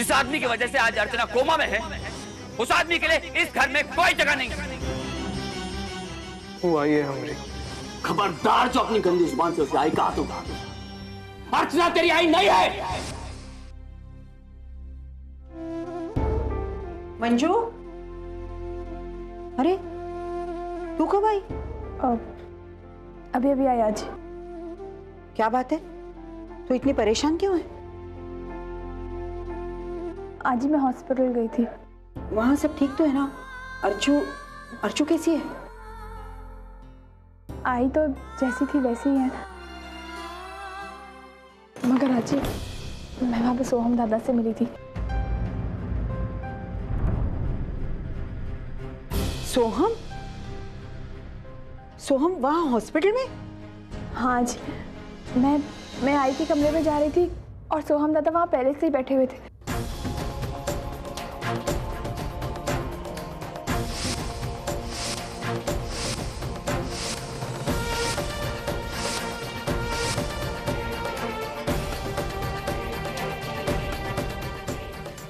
जिस आदमी की वजह से आज अर्चना कोमा में है, उस आदमी के लिए इस घर में कोई जगह नहीं। वो आई है हमरी। खबरदार जो अपनी गंदी जुबान से उसकी आई कहा तो कहा। अर्चना तेरी आई नहीं है। मंजू, अरे तू कब आई? अभी अभी आई आज। क्या बात है, तू इतनी परेशान क्यों है? आज ही मैं हॉस्पिटल गई थी। वहां सब ठीक तो है ना? अर्चू कैसी है? आई तो जैसी थी वैसी ही है, मगर आज ही मैं वहां पे सोहम दादा से मिली थी। सोहम वहां हॉस्पिटल में? हाँ जी, मैं आई के कमरे में जा रही थी और सोहम दादा वहां पहले से ही बैठे हुए थे।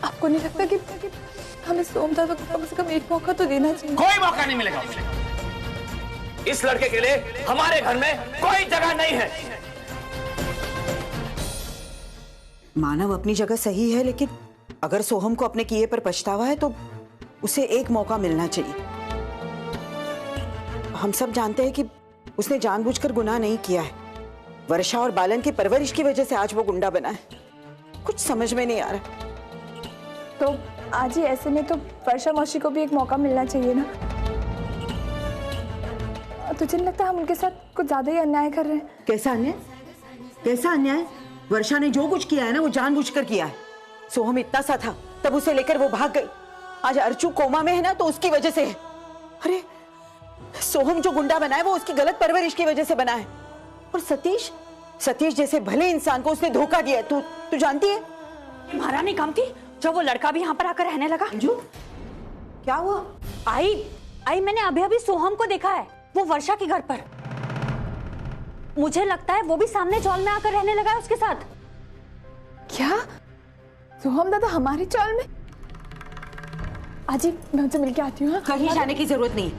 आपको नहीं लगता कि हमें सोहम दादा को कम से कम एक मौका तो देना चाहिए? कोई मौका नहीं मिलेगा उसे। इस लड़के के लिए हमारे घर में कोई जगह नहीं है। मानव अपनी जगह सही है, लेकिन अगर सोहम को अपने किए पर पछतावा है तो उसे एक मौका मिलना चाहिए। हम सब जानते हैं कि उसने जानबूझकर गुनाह नहीं किया है। वर्षा और बालन की परवरिश की वजह से आज वो गुंडा बना है। कुछ समझ में नहीं आ रहा। तो आज ही ऐसे में तो वर्षा मौसी को भी एक मौका मिलना चाहिए ना। तुझे नहीं लगता हम उनके साथ कुछ ज्यादा ही अन्याय कर रहे हैं? कैसा अन्याय? कैसा अन्याय? वर्षा ने जो कुछ किया है ना वो जानबूझकर किया है। सोहम इतना सा था तब उसे लेकर वो भाग गई। आज अर्चू कोमा में है ना तो उसकी वजह से है। अरे सोहम जो गुंडा बना है वो उसकी गलत परवरिश की वजह से बना है। और सतीश जैसे भले इंसान को उसने धोखा दिया। तू जानती है हमारा नहीं काम थी जब वो लड़का भी यहाँ पर आकर रहने लगा। क्या हुआ? आई मैंने अभी अभी सोहम को देखा है, वो वर्षा के घर पर। मुझे लगता है वो भी सामने चौल में आकर रहने लगा है उसके साथ। क्या? सोहम दादा हमारी चौल में? आज ही मैं उनसे मिलके आती हूँ। कहीं जाने की जरूरत नहीं।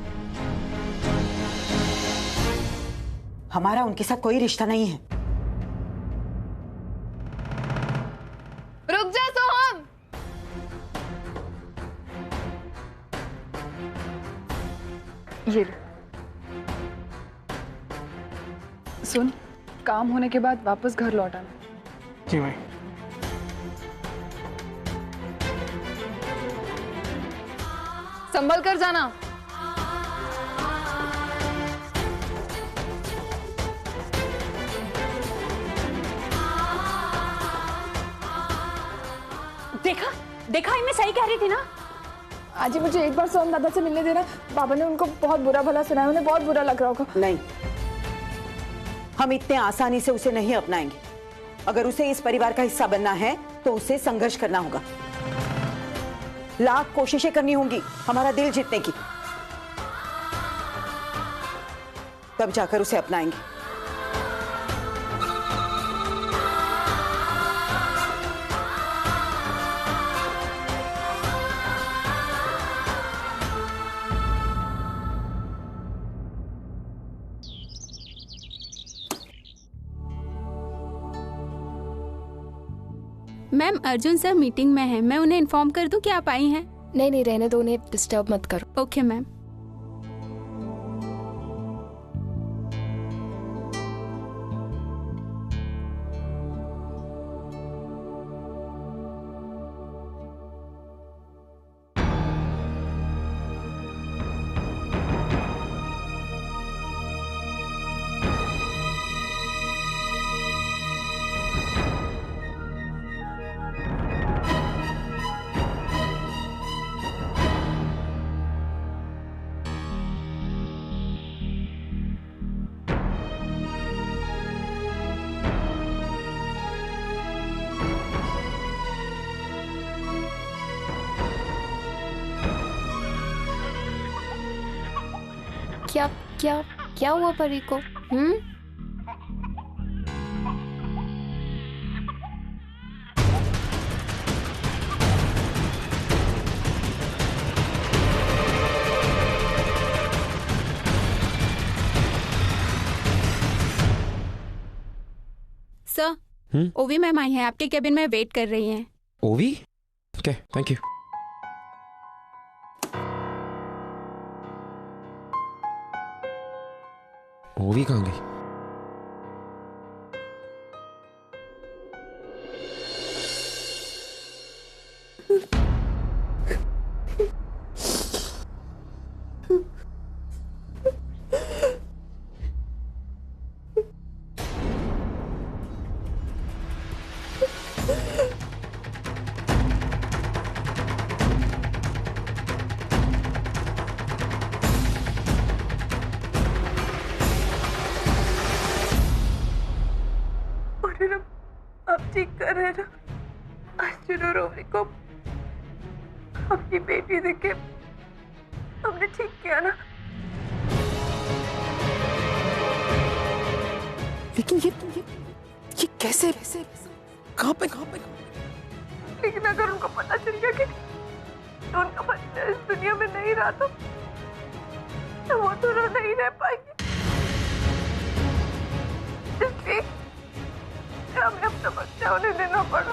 हमारा उनके साथ कोई रिश्ता नहीं है। रुक जा सोहम। ये सुन, काम होने के बाद वापस घर लौट आना। जी माई। संभल कर जाना। देखा मैं सही कह रही थी ना। आज ही मुझे एक बार सोहम दादा से मिलने देना। बाबा ने उनको बहुत बुरा भला सुनाया, उन्हें बहुत बुरा लग रहा होगा। नहीं, हम इतने आसानी से उसे नहीं अपनाएंगे। अगर उसे इस परिवार का हिस्सा बनना है तो उसे संघर्ष करना होगा। लाख कोशिशें करनी होंगी हमारा दिल जीतने की, तब जाकर उसे अपनाएंगे। मैम, अर्जुन सर मीटिंग में है, मैं उन्हें इन्फॉर्म कर दूं कि आप आई हैं? नहीं रहने दो, उन्हें डिस्टर्ब मत करो। Okay ma'am. क्या हुआ परी को? सर, ओवी मैम आई हैं, आपके केबिन में वेट कर रही हैं। ओवी? Okay, thank you. ओवी कहाँ गई? अब ठीक कर रहे ना, अर्जुन और ओवी को अपनी बेटी देके हमने ठीक किया ना। लेकिन ये कैसे कहाँ पे? लेकिन अगर उनको पता चल गया कि उनका बच्चा इस दुनिया में नहीं रहा तो वो तो नहीं रह पाएंगे। इसलिए हमें अपना बच्चा उन्हें देना पड़ा।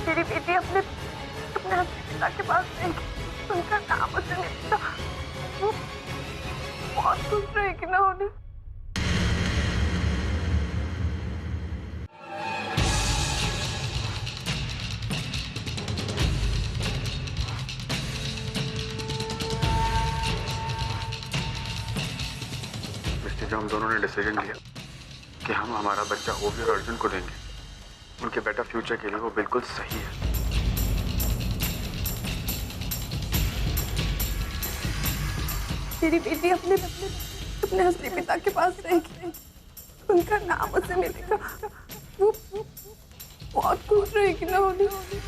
मेरी बेटी अपने पिता के पास रहेगी, उनका नाम उसे नहीं था। वो बहुत खुश रहेगी ना उन्हें। जो हम दोनों ने डिसीजन लिया कि हम हमारा बच्चा ओवी और अर्जुन को देंगे, उनके बेटर फ्यूचर के लिए वो बिल्कुल सही है। मेरी बेटी अपने असली पिता के पास रहेगी, उनका नाम उसे मिलेगा। वो बहुत खुश रहेगी ना उन्हें।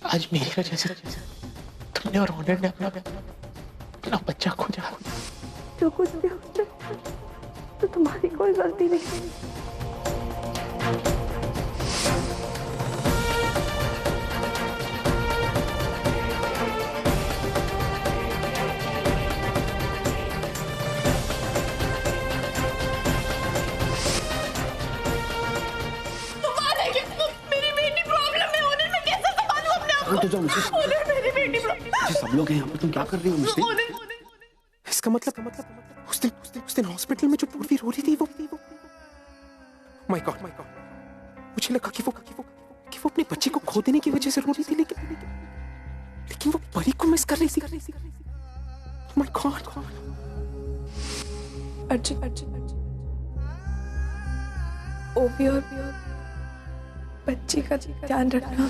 आज मेरी वजह से तुमने और ऑनर ने अपना बच्चा खोजा। जो कुछ भी हो तो तुम्हारी कोई गलती नहीं। सब लोग हैं यहाँ पर, तुम क्या कर रही हो मिस्टी? इसका मतलब उस दिन हॉस्पिटल में जो पूर्वी रो रही थी वो माय गॉड मुझे लगा कि वो अपने बच्चे को खो देने की वजह से रो रही थी, लेकिन वो परी को मिस कर रही थी। My God. अर्जुन ओवी और बच्ची का ध्यान रखना।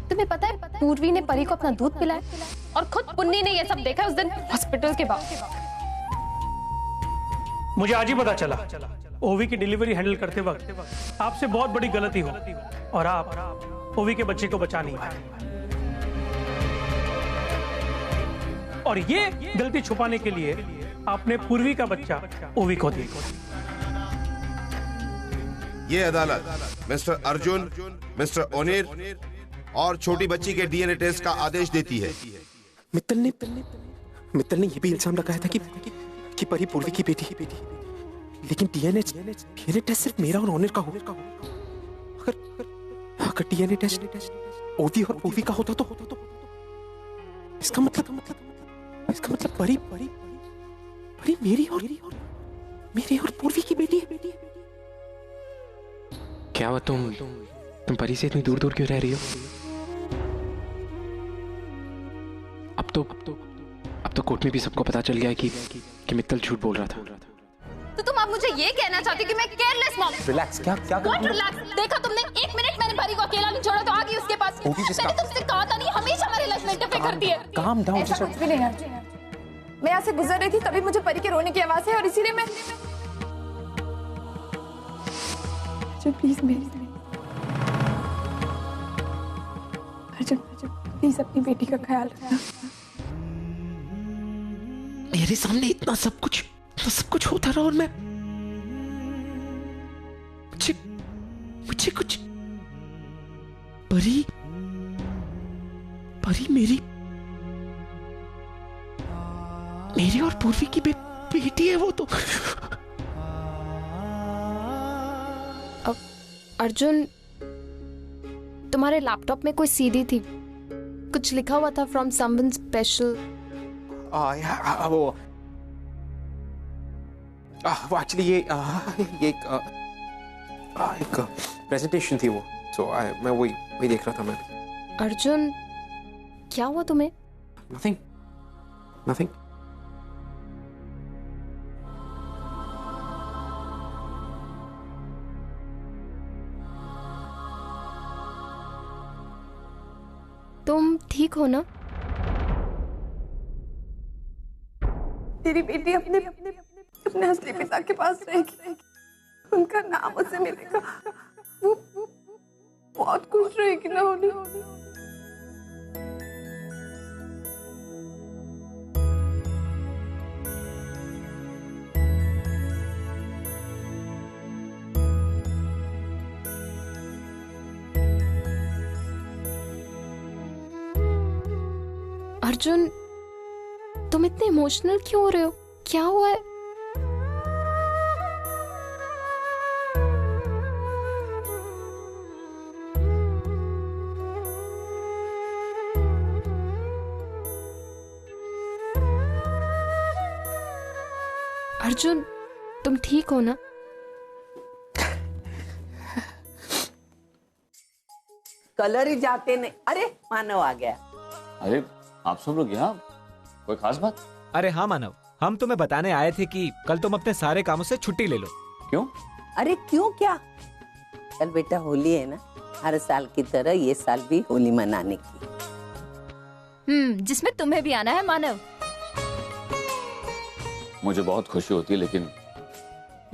तुम्हें पता है पूर्वी ने परी को अपना दूध पिलाया और खुद पुन्नी ने ये सब देखा उस दिन हॉस्पिटल के बाहर। मुझे आज ही पता चला ओवी की डिलीवरी हैंडल करते वक्त आपसे बहुत बड़ी गलती हो और आप ओवी के बच्चे को बचा नहीं पाए, और ये गलती छुपाने के लिए आपने पूर्वी का बच्चा ओवी को दिया। ये अदालत मिस्टर अर्जुन, मिस्टर ओनिर और छोटी बच्ची के डीएनए टेस्ट का आदेश देती है। मित्तल ने ये भी इल्जाम लगाया था कि परी पूर्वी की बेटी, लेकिन डीएनए टेस्ट सिर्फ मेरा और ओनिर का हो। अगर डीएनए टेस्ट ओवी और पूर्वी का होता तो इसका मतलब परी मेरी और पूर्वी की बेटी है। क्या हुआ, तुम परी से इतनी दूर क्यों रह रही हो? अब तो कोर्ट में भी सबको पता चल गया है कि मित्तल झूठ बोल रहा था। तो तुम अब मुझे ये कहना चाहती कि मैं केयरलेस मॉम? रिलैक्स। क्या रिलैक्स? देखा तुमने, 1 मिनट मैंने परी को अकेला नहीं छोड़ा तो आ गई उसके पास। मैंने तुमसे कहा था नहीं, हमेशा हमारे लाइफ में इंटरफेयर करती है। Calm down. ऐसा कुछ भी नहीं है। मैं यहाँ से गुजर रही थी तभी मुझे परी के रोने की आवाज है और इसीलिए मैं प्लीज अर्जुन प्लीज अपनी बेटी का ख्याल रखना। मेरे सामने इतना सब कुछ तो सब कुछ होता रहा और मैं मुझे कुछ परी मेरी और पूर्वी की बेटी है वो तो। अब अर्जुन, तुम्हारे लैपटॉप में कोई सीडी थी, कुछ लिखा हुआ था फ्रॉम समवन स्पेशल। वो एक्चुअली ये एक प्रेजेंटेशन थी वो, so मैं वही देख रहा था मैं। अर्जुन, क्या हुआ तुम्हें? Nothing. तुम ठीक हो ना? तेरी बेटी अपने असली पिता के पास रहेगी, उनका नाम उसे मिलेगा, वो बहुत खुश रहेगी ना होली। अर्जुन, तुम इतने इमोशनल क्यों हो रहे हो? क्या हुआ है? अर्जुन, तुम ठीक हो ना? कलर ही जाते नहीं। अरे मानव आ गया। अरे आप सब लोग यहाँ, कोई खास बात? अरे हाँ मानव, हम तुम्हें बताने आए थे कि कल तुम अपने सारे कामों से छुट्टी ले लो। क्यों? अरे क्यों क्या? कल बेटा होली है ना, हर साल की तरह ये साल भी होली मनाने की। जिसमें तुम्हें भी आना है मानव। मुझे बहुत खुशी होती है लेकिन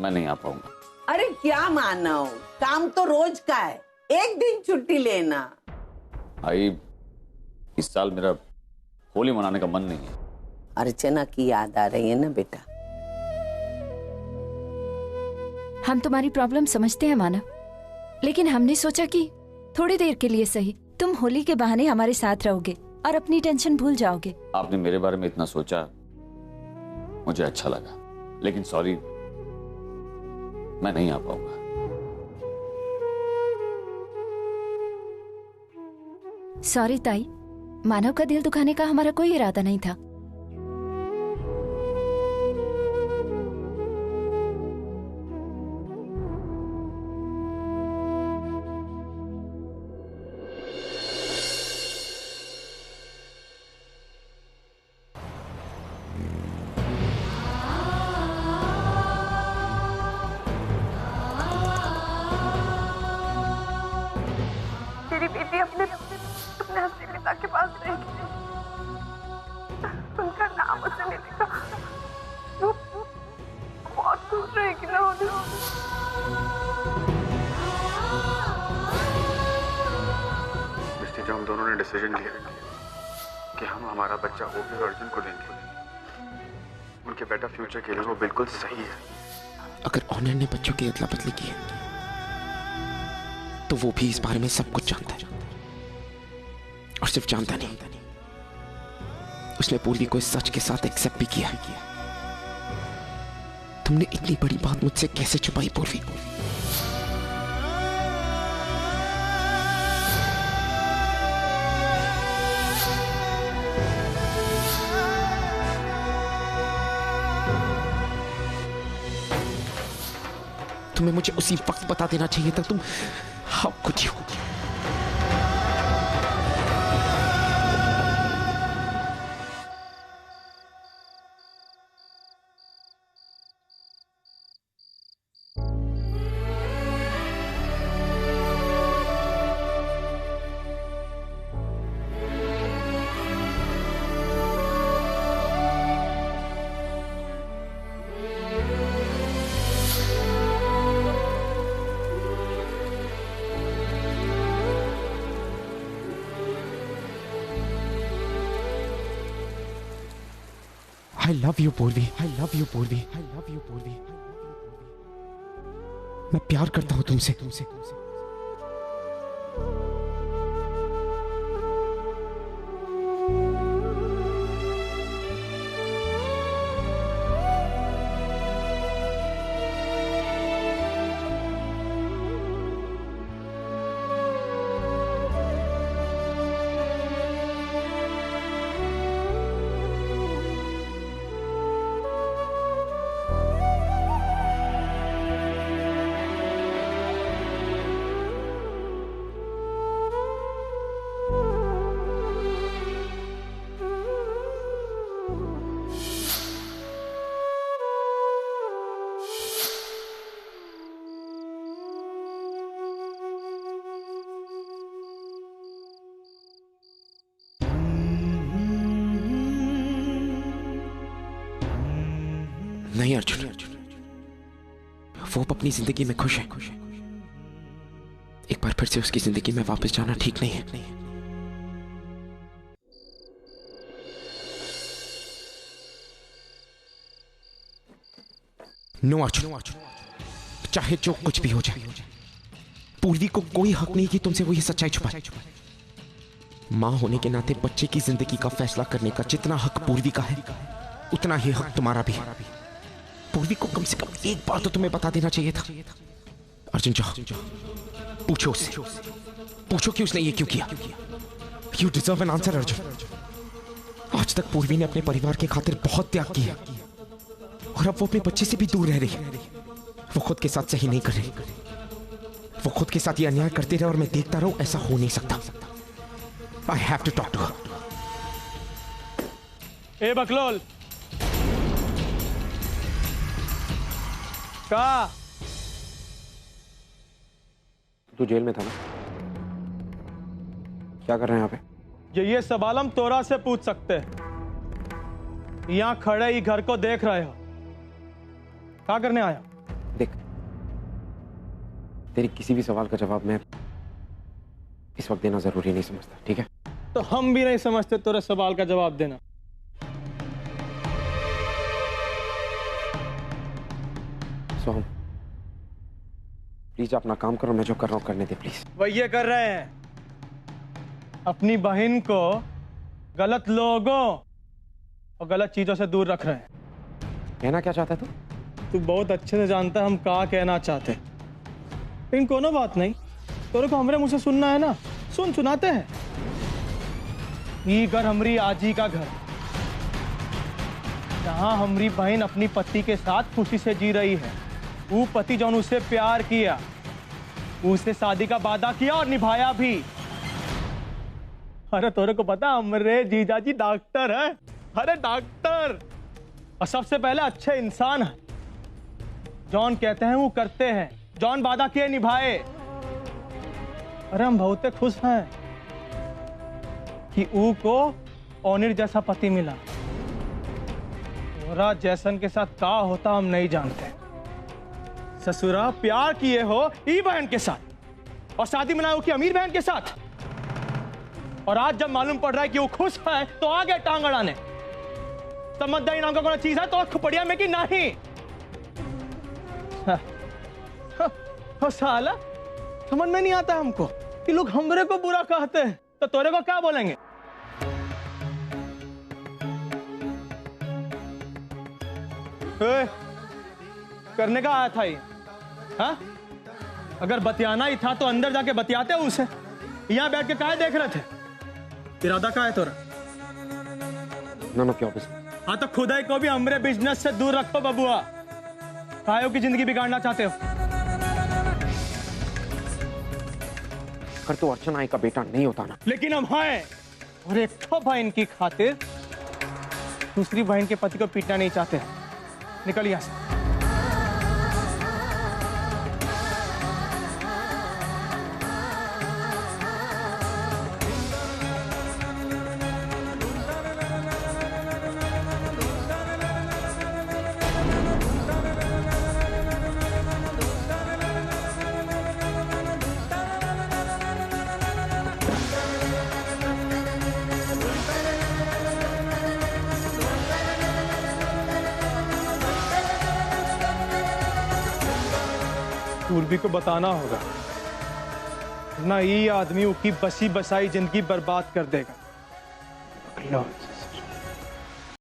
मैं नहीं आ पाऊंगा। अरे क्या मानव, काम तो रोज का है, एक दिन छुट्टी लेना। आई, इस साल मेरा होली मनाने का मन नहीं है। अर्चना की याद आ रही है ना बेटा? हम तुम्हारी प्रॉब्लम समझते हैं मानव, लेकिन हमने सोचा कि थोड़ी देर के लिए सही तुम होली के बहाने हमारे साथ रहोगे और अपनी टेंशन भूल जाओगे। आपने मेरे बारे में इतना सोचा, मुझे अच्छा लगा, लेकिन सॉरी, मैं नहीं आ पाऊंगा। सॉरी ताई, मानव का दिल दुखाने का हमारा कोई इरादा नहीं था। तेरी बेटी अपने असली पिता के पास रहेगी, उनका नाम उसे मिलेगा, वो बहुत खुश रहेगी ना होली। मिस्टी, जो हम दोनों ने डिसीजन लिया कि हम हमारा बच्चा ओवी और अर्जुन को देंगे, उनके बेटा फ्यूचर के लिए वो बिल्कुल सही है। अगर ऑनर ने बच्चों की अदला बदली की है तो वो भी इस बारे में सब कुछ जानता है, और सिर्फ जानता नहीं, उसने पूर्वी को इस सच के साथ एक्सेप्ट भी किया। तुमने इतनी बड़ी बात मुझसे कैसे छुपाई पूर्वी? तुम्हें मुझे उसी वक्त बता देना चाहिए था। तुम how could you? I love you पूर्वी, I love you पूर्वी, I love you पूर्वी। मैं प्यार करता हूँ तुमसे। नहीं अर्जुन, वो अपनी जिंदगी में खुश है। एक बार फिर से उसकी जिंदगी में वापस जाना ठीक नहीं है। नो अर्जुन, चाहे जो कुछ भी हो जाए, पूर्वी को कोई हक नहीं कि तुमसे वो ये सच्चाई छुपाए। मां होने के नाते बच्चे की जिंदगी का फैसला करने का जितना हक पूर्वी का है, उतना ही हक तुम्हारा भी है। पूर्वी को कम से कम एक बार तो तुम्हें बता देना चाहिए था। अर्जुन जाओ, पूछो उससे, पूछो कि उसने ये क्यों किया। You deserve an answer Arjun. आज तक पूर्वी ने अपने परिवार के खातिर बहुत त्याग किया और अब वो अपने बच्चे से भी दूर रह रही है। वो खुद के साथ सही नहीं कर रही, वो खुद के साथ ये अन्याय करते रहे और मैं देखता रहूं, ऐसा हो नहीं सकता। I have to talk to her. ए बकलोल, का तू जेल में था ना? क्या कर रहे हैं यहाँ पे? ये सवाल हम तोरा से पूछ सकते हैं। यहाँ खड़े ही घर को देख रहे हो, क्या करने आया? देख, तेरे किसी भी सवाल का जवाब मैं इस वक्त देना जरूरी नहीं समझता, ठीक है? तो हम भी नहीं समझते तेरे सवाल का जवाब देना। सोहम, प्लीज अपना काम करो, मैं जो कर रहा हूं करने दे प्लीज। वही ये कर रहे हैं, अपनी बहन को गलत लोगों और गलत चीजों से दूर रख रहे हैं। कहना क्या चाहता है तू बहुत अच्छे से जानता है हम क्या कहना चाहते। लेकिन कोनो बात नहीं, तेरे को हमरे मुंह से सुनना है ना, सुनाते हैं। ये घर हमरी आजी का घर, जहां हमरी बहन अपनी पति के साथ खुशी से जी रही है। वो पति जो उससे प्यार किया, उससे शादी का वादा किया और निभाया भी। अरे तोरे को पता, हमरे जीजाजी डॉक्टर है। अरे डॉक्टर, और सबसे पहले अच्छे इंसान है। जॉन कहते हैं वो करते हैं, जॉन वादा किए निभाए। अरे हम बहुत खुश हैं कि ऊ को ओनिर जैसा पति मिला। तोरा जैसन के साथ क्या होता हम नहीं जानते। ससुरा प्यार किए हो ई बहन के साथ और शादी मनाए हो कि अमीर बहन के साथ, और आज जब मालूम पड़ रहा है कि वो खुश है तो आ गए टांग अड़ाने। समझदारी नाम का कोई चीज है तो खुपड़िया में कि नहीं? साला समझ में नहीं आता हमको कि लोग हमरे को बुरा कहते हैं, तो तोरे को क्या बोलेंगे? करने का आया था ये? हाँ? अगर बतियाना ही था तो अंदर जाके बतियाते उसे। यहाँ बैठ के काहे देख रहे थे? इरादा का है तोरा? None of your business. हाँ तो खुदाई को भी हमरे बिजनेस से दूर रखो बबुआ। काहे की जिंदगी बिगाड़ना चाहते हो? कर तो अर्चना का बेटा नहीं होता ना। लेकिन हम हैं, और एक तो बहन की खातिर दूसरी बहन के पति को पीटना नहीं चाहते। निकल यहाँ से। पूर्वी को बताना होगा, ना ये आदमी उसकी बसी बसाई जिंदगी बर्बाद कर देगा।